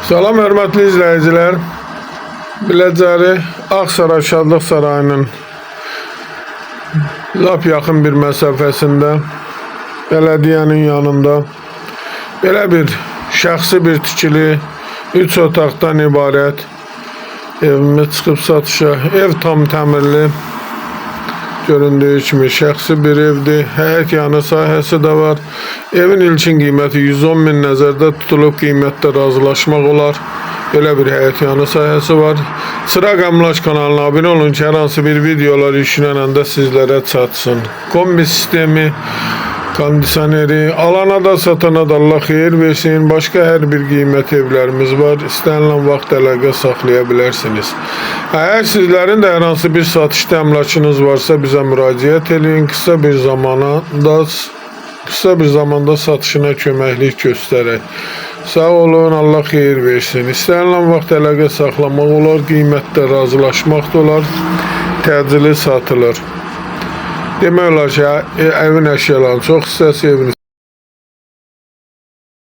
Salam hörmətli izləyicilər. Biləcəri Ağsaray Şadlıq Sarayının lap yaxın bir məsafəsində belediyenin yanında belə bir şəxsi bir tikili 3 otaqdan ibarət evimiz çıxıb satışa. Ev tam təmirli. Göründüyü kimi şəxsi bir evdir. Həyət yanı sahəsi də var. Evin ilkin qiyməti 110 min nəzərdə tutulub, qiymətdə razılaşmaq olar. Belə bir həyət yanı sahəsi var. Çıraq Əmlak kanalına abunə olun ki, hər hansı bir videolar yüklənəndə sizlərə çatsın. Kombi sistemi, kondisioneri, alana da satana da Allah xeyir versin. Başqa hər bir qiymət evlərimiz var. İstənilən vaxt əlaqə saxlaya bilərsiniz. Əgər sizlərin də hər hansı bir satışda əmlakınız varsa bizə müraciət edin. Kısa bir zamanda satışına köməklik göstərək. Sağ olun, Allah xeyir versin. İstənilən vaxt əlaqə saxlamaq olar, qiymətdə razılaşmaq da olar, təcili satılır. Demək olar ki, evin əşyalarının çox hissəsi evin